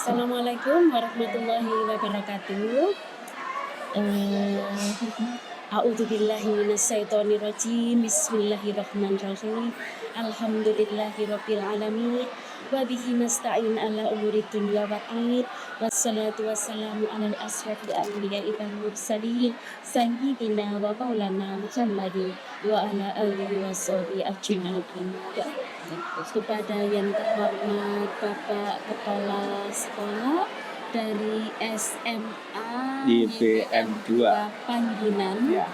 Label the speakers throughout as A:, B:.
A: Assalamualaikum warahmatullahi wabarakatuh. A'udzubillahi minasyaitonirrajim. Bismillahirrahmanirrahim. Alhamdulillahirabbil alamin. Wa bihi nasta'in ala umuri dunya waddin. Wassalatu wassalamu ala asyrafil anbiya'i wal mursalin sayyidina wa maulana Muhammadin wa ala alihi washabihi ajmain. Kepada yang terhormat Bapak Kepala Sekolah dari SMA
B: YPM 2
A: Panjunan,
B: ya.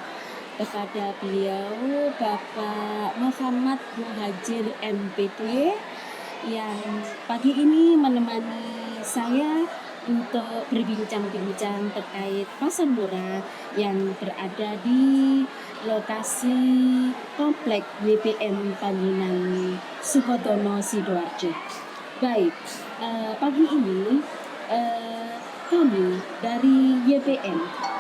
A: kepada beliau Bapak Muhammad Muhajir MPD yang pagi ini menemani saya untuk berbincang-bincang terkait pasar murah yang berada di lokasi komplek YPM Panjunan Sukodono Sidoarjo. Baik, pagi ini kami dari YPM,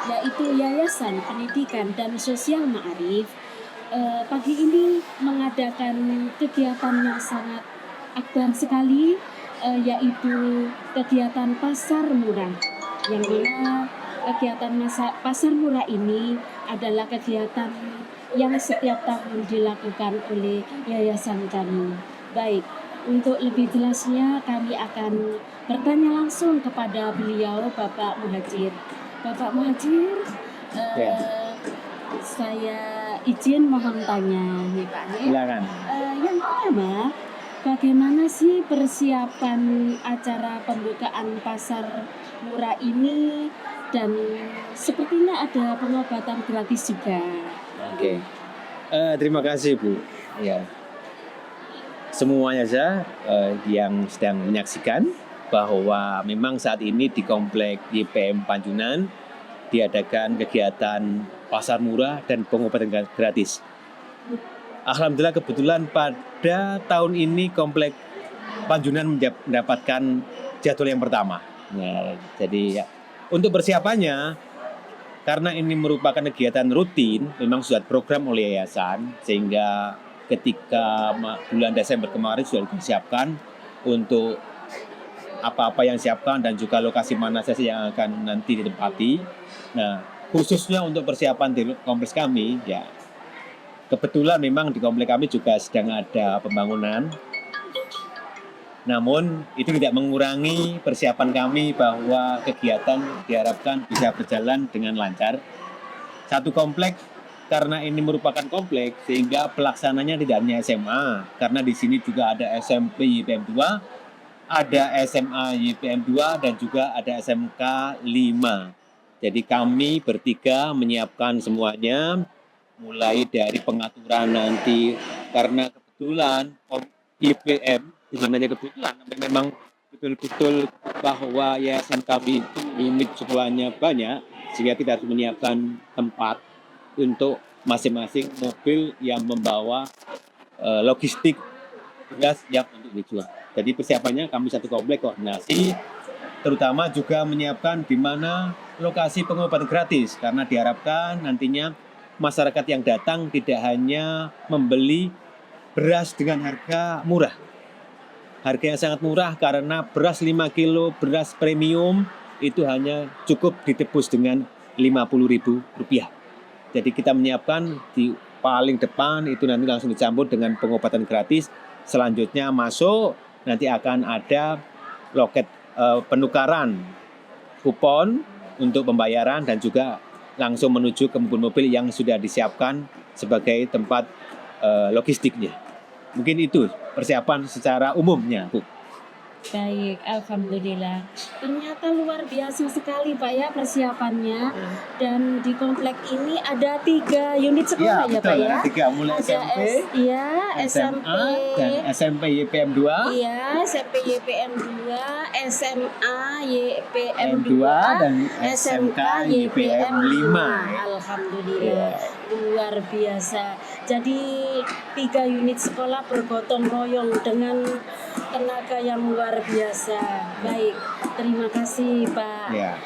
A: yaitu Yayasan Pendidikan dan Sosial Ma'arif, pagi ini mengadakan kegiatan yang sangat akbar sekali, yaitu kegiatan pasar murah, yang mana kegiatan pasar murah ini adalah kegiatan yang setiap tahun dilakukan oleh yayasan kami. Baik, untuk lebih jelasnya kami akan bertanya langsung kepada beliau, Bapak Muhajir. Bapak Muhajir, saya izin mohon tanya nih Pak.
B: Silakan.
A: Yang pertama, bagaimana sih persiapan acara pembukaan pasar murah ini, dan sepertinya ada pengobatan gratis juga.
B: Oke. Terima kasih Bu. Ya. Semuanya saja yang sedang menyaksikan bahwa memang saat ini di komplek YPM Panjunan diadakan kegiatan pasar murah dan pengobatan gratis. Alhamdulillah kebetulan pada tahun ini komplek Panjunan mendapatkan jadwal yang pertama. Ya, jadi ya, untuk persiapannya, karena ini merupakan kegiatan rutin, memang sudah program oleh yayasan, sehingga ketika bulan Desember kemarin sudah disiapkan untuk apa-apa yang disiapkan dan juga lokasi mana saja yang akan nanti ditempati. Nah, khususnya untuk persiapan di kompleks kami, ya kebetulan memang di kompleks kami juga sedang ada pembangunan. Namun itu tidak mengurangi persiapan kami bahwa kegiatan diharapkan bisa berjalan dengan lancar. Satu komplek, karena ini merupakan komplek sehingga pelaksananya tidak hanya SMA, karena di sini juga ada SMP YPM 2, ada SMA YPM 2 dan juga ada SMK 5. Jadi kami bertiga menyiapkan semuanya, mulai dari pengaturan nanti, karena kebetulan YPM sebenarnya kebetulan memang betul-betul bahwa yayasan kami itu unit jumlahnya banyak, sehingga kita harus menyiapkan tempat untuk masing-masing mobil yang membawa logistik beras yang untuk dijual. Jadi persiapannya kami satu komplek koordinasi, terutama juga menyiapkan di mana lokasi pengobatan gratis, karena diharapkan nantinya masyarakat yang datang tidak hanya membeli beras dengan harga murah. Harga yang sangat murah karena beras 5 kilo beras premium itu hanya cukup ditebus dengan Rp50.000. Jadi kita menyiapkan di paling depan itu nanti langsung dicampur dengan pengobatan gratis. Selanjutnya masuk nanti akan ada loket penukaran kupon untuk pembayaran dan juga langsung menuju ke mobil-mobil yang sudah disiapkan sebagai tempat logistiknya. Mungkin itu persiapan secara umumnya, Bu.
A: Baik, alhamdulillah. Ternyata luar biasa sekali Pak ya persiapannya. Dan di komplek ini ada 3 unit sekolah ya Pak ya.
B: 3 mulai
A: Ada
B: SMP,
A: SMP,
B: dan SMP YPM 2.
A: iya, SMP YPM 2, SMA YPM 2,
B: dan
A: SMK YPM 5. Alhamdulillah, luar biasa. Jadi 3 unit sekolah bergotong royong dengan tenaga yang luar biasa. Baik, terima kasih Pak.
B: Ya.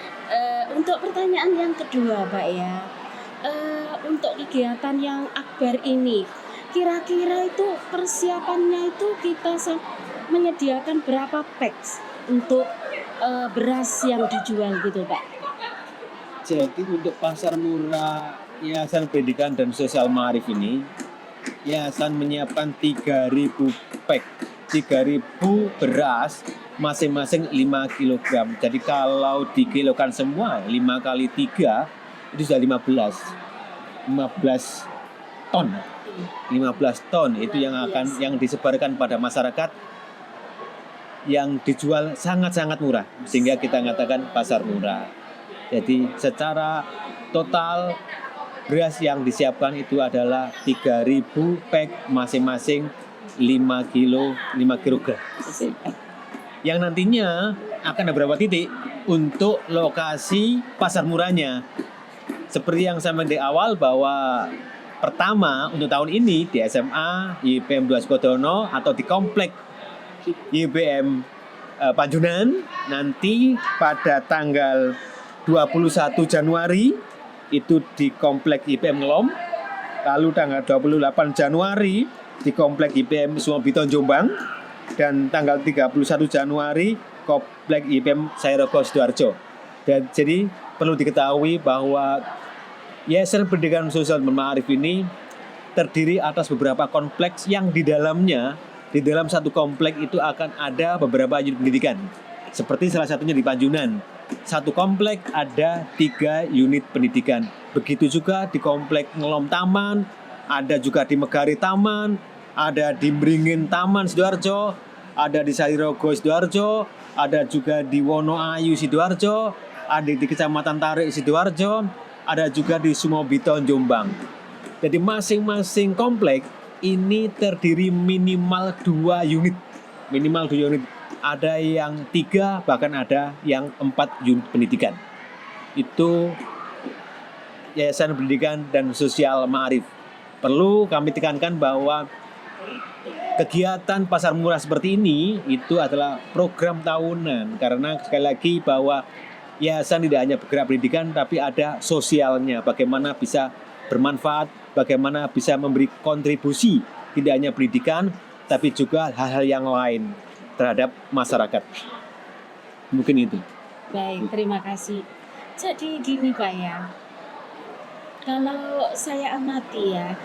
A: Untuk pertanyaan yang kedua Pak ya, untuk kegiatan yang akbar ini, kira-kira itu persiapannya itu kita menyediakan berapa packs untuk beras yang dijual gitu Pak?
B: Jadi untuk pasar murah Yayasan Pendidikan dan Sosial Ma'arif ini, Yayasan menyiapkan 3.000 pack, 3.000 beras masing-masing 5 kg. Jadi kalau dikilokan semua 5 kali 3 itu sudah 15 ton. 15 ton itu yang disebarkan pada masyarakat, yang dijual sangat-sangat murah, sehingga kita katakan pasar murah. Jadi secara total beras yang disiapkan itu adalah 3.000 pack masing-masing 5 kg. Yang nantinya akan ada beberapa titik untuk lokasi pasar murahnya. Seperti yang saya di awal bahwa pertama untuk tahun ini di SMA YBM 2 Sukodono atau di komplek YBM Panjunan, nanti pada tanggal 21 Januari itu di komplek YBM Ngelom, lalu tanggal 28 Januari di komplek YBM Sumobito Jombang, dan tanggal 31 Januari komplek YBM Sairogo Sidoarjo. Dan jadi perlu diketahui bahwa Yayasan Pendidikan Sosial Ma'arif ini terdiri atas beberapa kompleks yang di dalamnya, di dalam satu komplek itu akan ada beberapa unit pendidikan. Seperti salah satunya di Panjunan, satu komplek ada 3 unit pendidikan. Begitu juga di komplek Ngelom Taman, ada juga di Megari Taman, ada di Beringin Taman Sidoarjo, ada di Sairogo Sidoarjo, ada juga di Wonoayu Sidoarjo, ada di Kecamatan Tarik Sidoarjo, ada juga di Sumobito Jombang. Jadi masing-masing komplek ini terdiri minimal 2 unit. Minimal 2 unit. Ada yang 3, bahkan ada yang 4 unit pendidikan. Itu Yayasan Pendidikan dan Sosial Ma'arif. Perlu kami tekankan bahwa kegiatan pasar murah seperti ini itu adalah program tahunan, karena sekali lagi bahwa yayasan tidak hanya bergerak pendidikan tapi ada sosialnya, bagaimana bisa bermanfaat, bagaimana bisa memberi kontribusi tidak hanya pendidikan tapi juga hal-hal yang lain terhadap masyarakat. Mungkin itu.
A: Baik, terima kasih. Jadi gini Pak ya, kalau saya amati ya,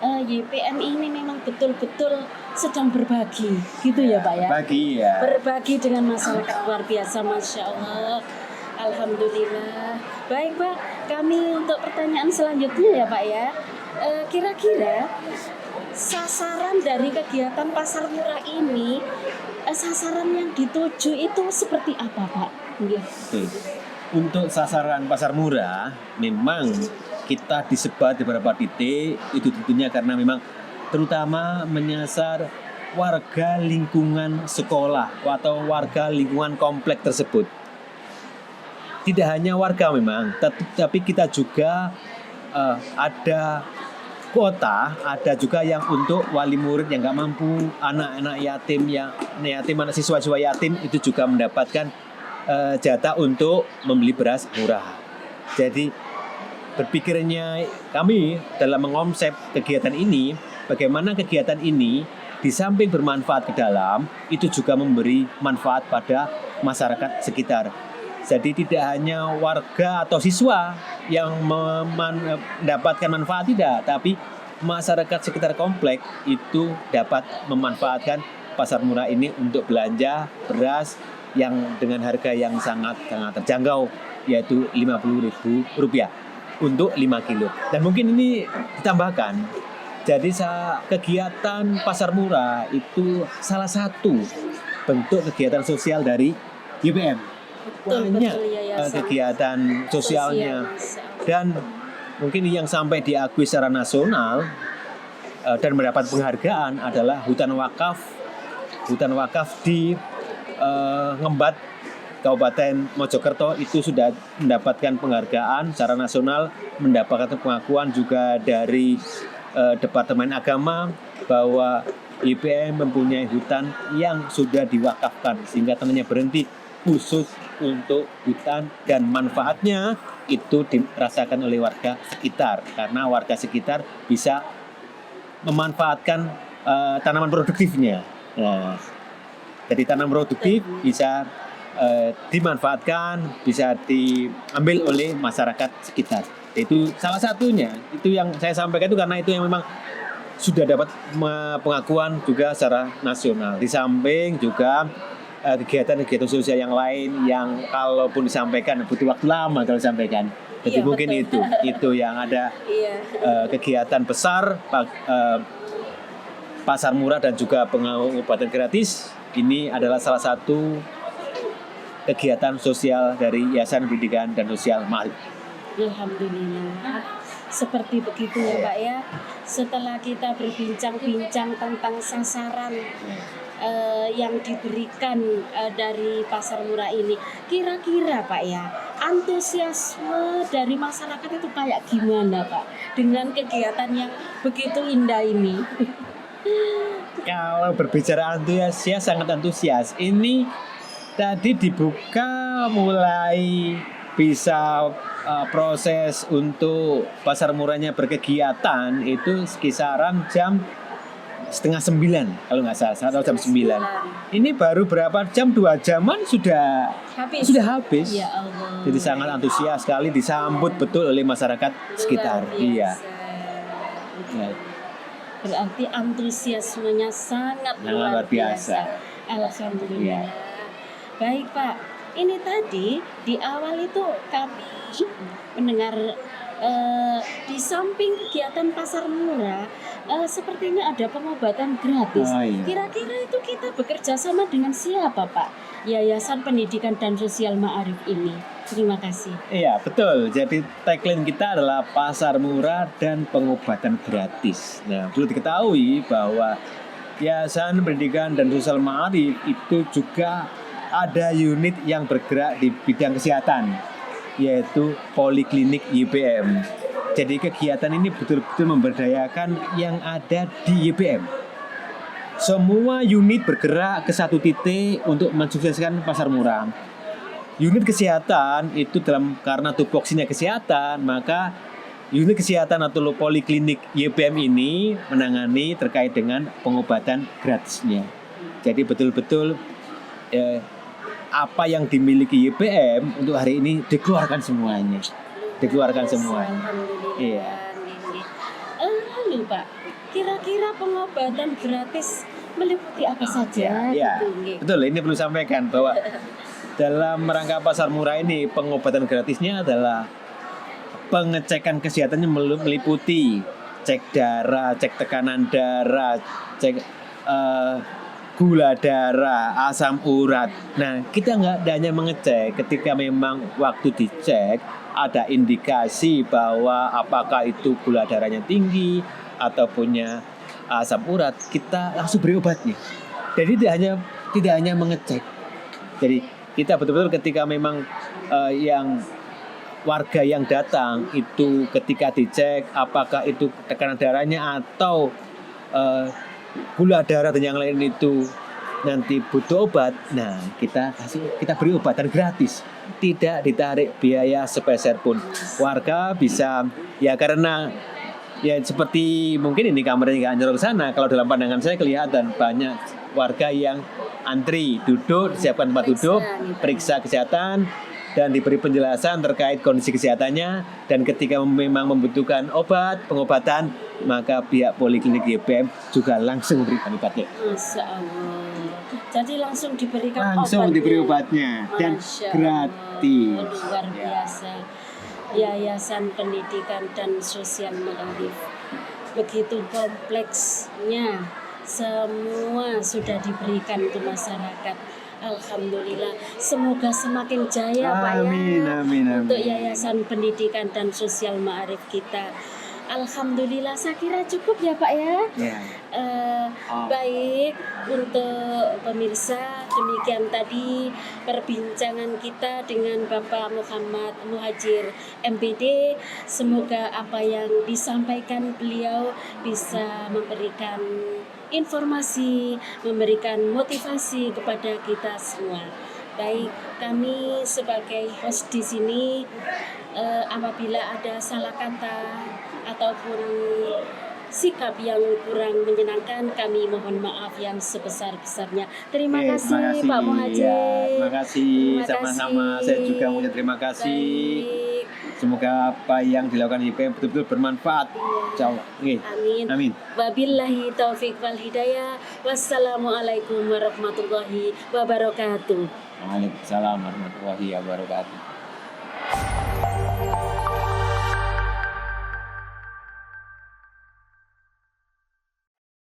A: YPN ini memang betul-betul sedang berbagi, gitu ya Pak ya?
B: Bagi ya.
A: Berbagi dengan masyarakat luar biasa, Masya Allah. Alhamdulillah. Baik Pak, kami untuk pertanyaan selanjutnya ya Pak ya. Kira-kira sasaran dari kegiatan pasar murah ini, sasaran yang dituju itu seperti apa Pak? Ya.
B: Untuk sasaran pasar murah, memang kita disebar di beberapa titik, itu tentunya karena memang terutama menyasar warga lingkungan sekolah atau warga lingkungan komplek tersebut. Tidak hanya warga memang, tapi kita juga ada kuota, ada juga yang untuk wali murid yang nggak mampu, anak-anak yatim, anak siswa-siswa yatim itu juga mendapatkan jatah untuk membeli beras murah. Jadi berpikirnya kami dalam mengonsep kegiatan ini, bagaimana kegiatan ini di samping bermanfaat ke dalam, itu juga memberi manfaat pada masyarakat sekitar. Jadi tidak hanya warga atau siswa yang mendapatkan manfaat, tidak, tapi masyarakat sekitar komplek itu dapat memanfaatkan pasar murah ini untuk belanja beras yang dengan harga yang sangat terjangkau, yaitu Rp50.000 untuk 5 kilo. Dan mungkin ini ditambahkan, jadi kegiatan pasar murah itu salah satu bentuk kegiatan sosial dari YBM. Banyak kegiatan sosialnya, dan mungkin yang sampai diakui secara nasional dan mendapat penghargaan adalah hutan wakaf di Ngembat Kabupaten Mojokerto itu sudah mendapatkan penghargaan secara nasional, mendapatkan pengakuan juga dari Departemen Agama bahwa YPM mempunyai hutan yang sudah diwakafkan sehingga tanahnya berhenti khusus untuk hutan, dan manfaatnya itu dirasakan oleh warga sekitar karena warga sekitar bisa memanfaatkan tanaman produktifnya. Nah, jadi tanaman produktif bisa dimanfaatkan, bisa diambil oleh masyarakat sekitar. Itu salah satunya. Itu yang saya sampaikan itu karena itu yang memang sudah dapat pengakuan juga secara nasional. Di samping juga kegiatan-kegiatan sosial yang lain yang kalaupun disampaikan butuh waktu lama kalau disampaikan. Jadi
A: Iya,
B: mungkin
A: betul.
B: itu yang ada
A: Iya.
B: kegiatan besar pasar murah dan juga pengobatan gratis. Ini adalah salah satu kegiatan sosial dari Yayasan Pendidikan dan Sosial Ma'arif.
A: Alhamdulillah. Seperti begitu ya Pak ya. Setelah kita berbincang-bincang tentang sasaran yang diberikan dari pasar murah ini, kira-kira Pak ya, antusiasme dari masyarakat itu kayak gimana Pak dengan kegiatan yang begitu indah ini?
B: Kalau berbicara antusias, sangat antusias. Ini tadi dibuka mulai bisa proses untuk pasar murahnya berkegiatan itu sekisaran jam 8:30 kalau nggak salah, atau jam 9. Ini baru berapa jam, 2 jaman sudah habis.
A: Ya Allah.
B: Jadi sangat antusias sekali, disambut betul oleh masyarakat sekitar.
A: Luar
B: Iya.
A: biasa.
B: Ya.
A: Berarti antusiasmenya sangat luar biasa. Alhamdulillah.
B: Iya.
A: Baik Pak, ini tadi di awal itu kami mendengar di samping kegiatan pasar murah, sepertinya ada pengobatan gratis.
B: Oh, iya.
A: Kira-kira itu kita bekerja sama dengan siapa Pak? Yayasan Pendidikan dan Sosial Ma'arif ini. Terima kasih.
B: Iya, betul. Jadi tagline kita adalah pasar murah dan pengobatan gratis. Nah, perlu diketahui bahwa Yayasan Pendidikan dan Sosial Ma'arif itu juga ada unit yang bergerak di bidang kesehatan, yaitu Poliklinik YPM. Jadi kegiatan ini betul-betul memberdayakan yang ada di YPM. Semua unit bergerak ke satu titik untuk mensukseskan pasar murah. Unit kesehatan itu karena tupoksinya kesehatan, maka unit kesehatan atau poliklinik YPM ini menangani terkait dengan pengobatan gratisnya. Jadi betul-betul apa yang dimiliki YPM untuk hari ini dikeluarkan semuanya.
A: Alhamdulillah.
B: Iya.
A: Lalu Pak, kira-kira pengobatan gratis meliputi apa saja?
B: Ya,
A: Gitu, nggih.
B: betul. Ini perlu sampaikan bahwa dalam rangka pasar murah ini pengobatan gratisnya adalah pengecekan kesehatannya meliputi cek darah, cek tekanan darah, cek gula darah, asam urat. Nah, kita nggak hanya mengecek ketika memang waktu dicek ada indikasi bahwa apakah itu gula darahnya tinggi atau punya asam urat, kita langsung beri obatnya. Jadi tidak hanya mengecek. Jadi kita betul-betul ketika memang yang warga yang datang itu ketika dicek apakah itu tekanan darahnya atau gula darah dan yang lain itu nanti butuh obat, nah kita beri obatan gratis, tidak ditarik biaya sepeser pun. Warga bisa karena seperti mungkin ini kameranya nggak nyeror ke sana. Kalau dalam pandangan saya kelihatan banyak warga yang antri duduk, disiapkan tempat duduk, periksa kesehatan dan diberi penjelasan terkait kondisi kesehatannya, dan ketika memang membutuhkan pengobatan, maka pihak Poliklinik YPM juga langsung memberikan obatnya.
A: Masya Allah. Jadi langsung diberikan
B: Diberi obatnya dan
A: Masya
B: gratis.
A: Allah. Luar biasa. Yayasan Pendidikan dan Sosial Ma'arif. Begitu kompleksnya, semua sudah diberikan ke masyarakat. Alhamdulillah, semoga semakin jaya Pak ya.
B: Amin.
A: Untuk Yayasan Pendidikan dan Sosial Ma'arif kita. Alhamdulillah, saya kira cukup ya Pak ya.
B: Ya.
A: Baik, untuk pemirsa, demikian tadi perbincangan kita dengan Bapak Muhammad Muhajir MPD. Semoga apa yang disampaikan beliau bisa memberikan informasi, memberikan motivasi kepada kita semua. Baik, kami sebagai host di sini, apabila ada salah kata ataupun sikap yang kurang menyenangkan, kami mohon maaf yang sebesar-besarnya. Terima
B: Oke,
A: kasih Pak Muhajir.
B: Ya, terima kasih.
A: Terima
B: Sama-sama.
A: kasih.
B: Saya juga mengucapkan terima kasih.
A: Baik.
B: Semoga apa yang dilakukan IPM betul-betul bermanfaat. Insyaallah. Oke.
A: Amin.
B: Amin.
A: Wabillahi taufik wal hidayah. Wassalamualaikum warahmatullahi wabarakatuh.
B: Waalaikumsalam warahmatullahi wabarakatuh.